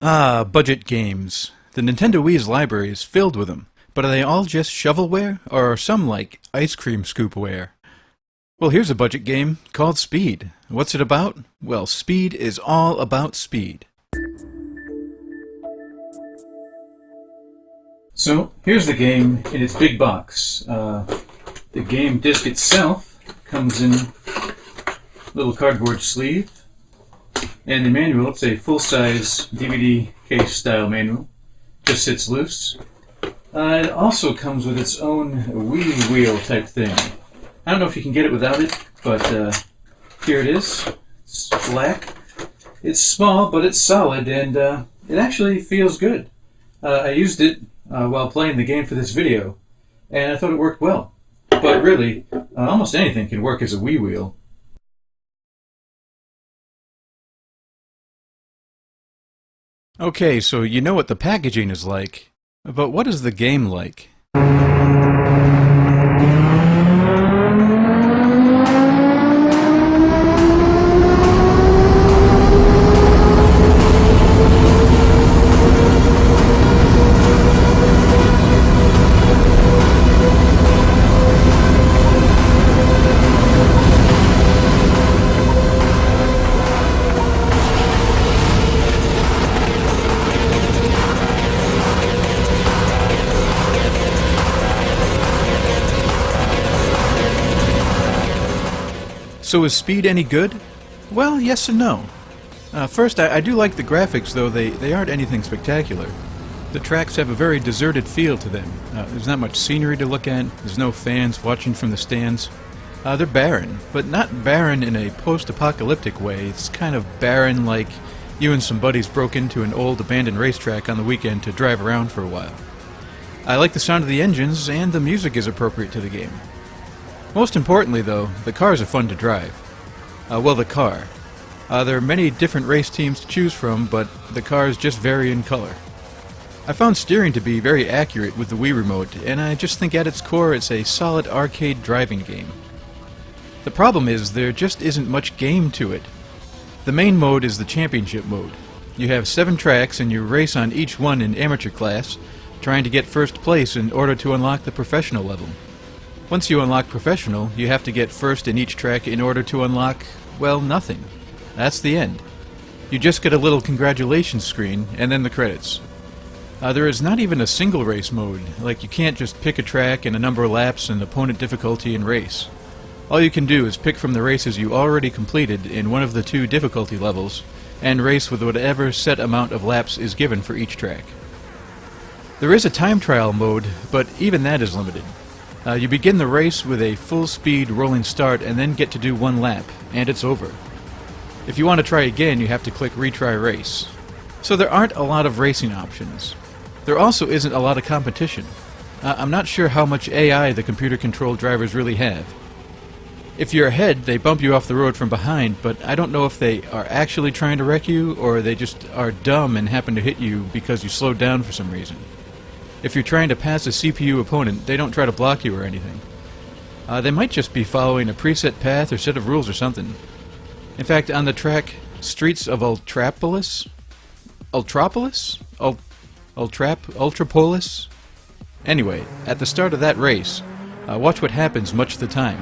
Ah, budget games. The Nintendo Wii's library is filled with them, but are they all just shovelware, or are some like ice cream scoopware? Well, here's a budget game called Speed. What's it about? Well, Speed is all about speed. So, here's the game in its big box. The game disc itself comes in a little cardboard sleeve. And the manual, it's a full-size DVD case-style manual. Just sits loose. It also comes with its own Wii wheel type thing. I don't know if you can get it without it, but here it is. It's black. It's small, but it's solid, and it actually feels good. I used it while playing the game for this video, and I thought it worked well. But really, almost anything can work as a Wii wheel. Okay, so you know what the packaging is like, but what is the game like? So is Speed any good? Well, yes and no. First, I do like the graphics, though they aren't anything spectacular. The tracks have a very deserted feel to them. There's not much scenery to look at, there's no fans watching from the stands. They're barren, but not barren in a post-apocalyptic way. It's kind of barren like you and some buddies broke into an old abandoned racetrack on the weekend to drive around for a while. I like the sound of the engines, and the music is appropriate to the game. Most importantly, though, the cars are fun to drive. The car. There are many different race teams to choose from, but the cars just vary in color. I found steering to be very accurate with the Wii Remote, and I just think at its core it's a solid arcade driving game. The problem is there just isn't much game to it. The main mode is the championship mode. You have 7 tracks and you race on each one in amateur class, trying to get first place in order to unlock the professional level. Once you unlock Professional, you have to get first in each track in order to unlock, well, nothing. That's the end. You just get a little congratulations screen, and then the credits. There is not even a single race mode, like you can't just pick a track and a number of laps and opponent difficulty and race. All you can do is pick from the races you already completed in one of the 2 difficulty levels, and race with whatever set amount of laps is given for each track. There is a time trial mode, but even that is limited. You begin the race with a full-speed rolling start and then get to do 1 lap, and it's over. If you want to try again, you have to click Retry Race. So there aren't a lot of racing options. There also isn't a lot of competition. I'm not sure how much AI the computer-controlled drivers really have. If you're ahead, they bump you off the road from behind, but I don't know if they are actually trying to wreck you, or they just are dumb and happen to hit you because you slowed down for some reason. If you're trying to pass a CPU opponent, they don't try to block you or anything. They might just be following a preset path or set of rules or something. In fact, on the track Streets of Ultrapolis? Anyway, at the start of that race, watch what happens much of the time.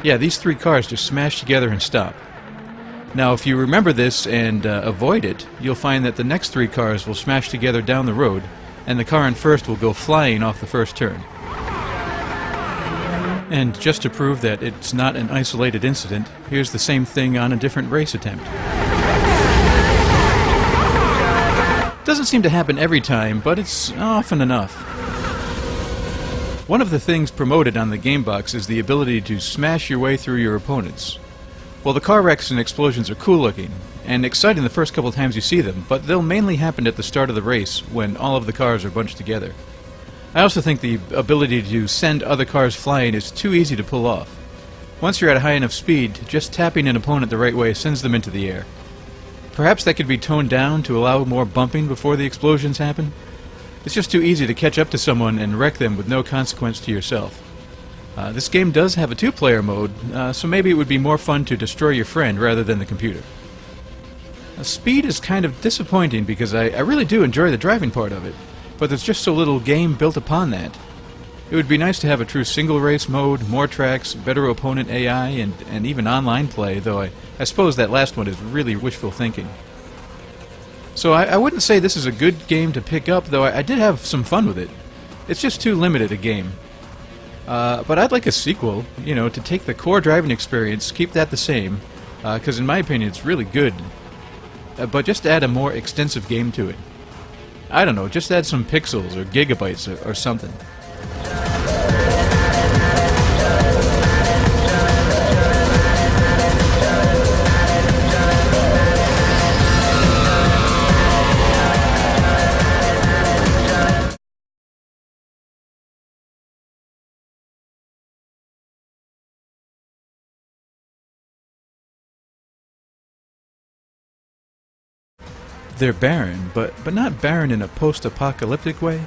Yeah, these 3 cars just smash together and stop. Now, if you remember this and avoid it, you'll find that the next 3 cars will smash together down the road, and the car in first will go flying off the first turn. And just to prove that it's not an isolated incident, here's the same thing on a different race attempt. Doesn't seem to happen every time, but it's often enough. One of the things promoted on the game box is the ability to smash your way through your opponents. Well, the car wrecks and explosions are cool looking, and exciting the first couple times you see them, but they'll mainly happen at the start of the race, when all of the cars are bunched together. I also think the ability to send other cars flying is too easy to pull off. Once you're at a high enough speed, just tapping an opponent the right way sends them into the air. Perhaps that could be toned down to allow more bumping before the explosions happen? It's just too easy to catch up to someone and wreck them with no consequence to yourself. This game does have a 2-player mode, so maybe it would be more fun to destroy your friend rather than the computer. Speed is kind of disappointing because I really do enjoy the driving part of it, but there's just so little game built upon that. It would be nice to have a true single race mode, more tracks, better opponent AI, and even online play, though I suppose that last one is really wishful thinking. So I wouldn't say this is a good game to pick up, though I did have some fun with it. It's just too limited a game. But I'd like a sequel, you know, to take the core driving experience, keep that the same, because in my opinion it's really good, but just add a more extensive game to it. I don't know, just add some pixels or gigabytes or something. They're barren, but not barren in a post-apocalyptic way.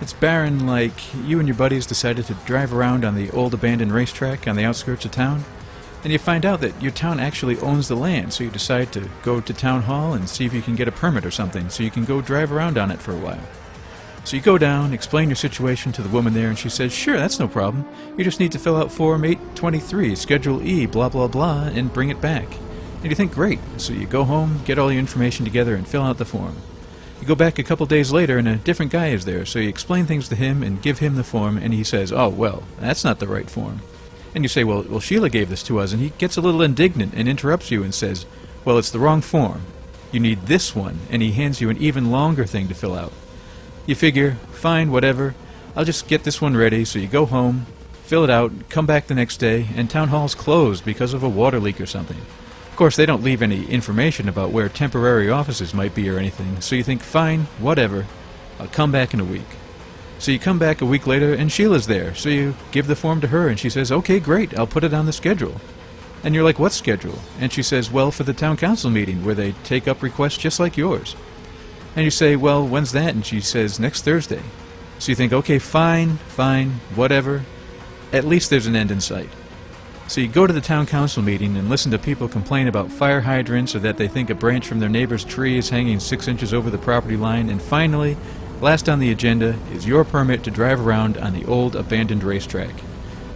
It's barren like you and your buddies decided to drive around on the old abandoned racetrack on the outskirts of town, and you find out that your town actually owns the land, so you decide to go to town hall and see if you can get a permit or something, so you can go drive around on it for a while. So you go down, explain your situation to the woman there, and she says, sure, that's no problem. You just need to fill out Form 823, Schedule E, blah blah blah, and bring it back. And you think, great. So you go home, get all your information together, and fill out the form. You go back a couple days later, and a different guy is there, so you explain things to him and give him the form, and he says, oh, well, that's not the right form. And you say, well, Sheila gave this to us, and he gets a little indignant and interrupts you and says, well, it's the wrong form. You need this one, and he hands you an even longer thing to fill out. You figure, fine, whatever, I'll just get this one ready, so you go home, fill it out, come back the next day, and town hall's closed because of a water leak or something. Of course, they don't leave any information about where temporary offices might be or anything, so you think, fine, whatever, I'll come back in a week. So you come back a week later, and Sheila's there, so you give the form to her, and she says, okay, great, I'll put it on the schedule. And you're like, what schedule? And she says, well, for the town council meeting, where they take up requests just like yours. And you say, well, when's that? And she says, next Thursday. So you think, okay, fine, whatever, at least there's an end in sight. So you go to the town council meeting and listen to people complain about fire hydrants or that they think a branch from their neighbor's tree is hanging 6 inches over the property line, and finally, last on the agenda is your permit to drive around on the old abandoned racetrack.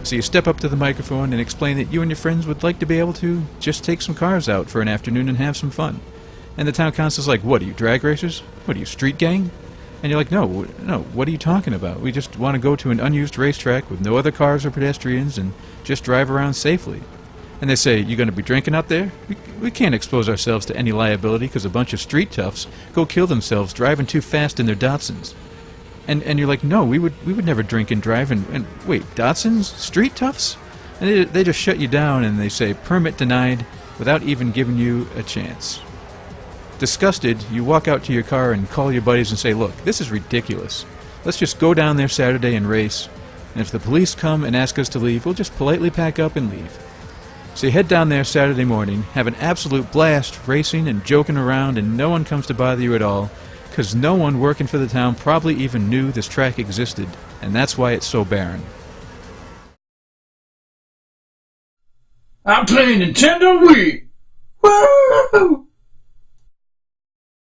So you step up to the microphone and explain that you and your friends would like to be able to just take some cars out for an afternoon and have some fun. And the town council's like, what, are you drag racers? What, are you street gang? And you're like, no, what are you talking about? We just want to go to an unused racetrack with no other cars or pedestrians and just drive around safely. And they say, you going to be drinking out there? We can't expose ourselves to any liability because a bunch of street toughs go kill themselves driving too fast in their Datsuns. And you're like, no, we would never drink and drive. And wait, Datsuns? Street toughs? And they just shut you down and they say, permit denied, without even giving you a chance. Disgusted, you walk out to your car and call your buddies and say, look, this is ridiculous. Let's just go down there Saturday and race, and if the police come and ask us to leave, we'll just politely pack up and leave. So you head down there Saturday morning, have an absolute blast racing and joking around, and no one comes to bother you at all, because no one working for the town probably even knew this track existed, and that's why it's so barren. I'm playing Nintendo Wii! Woo!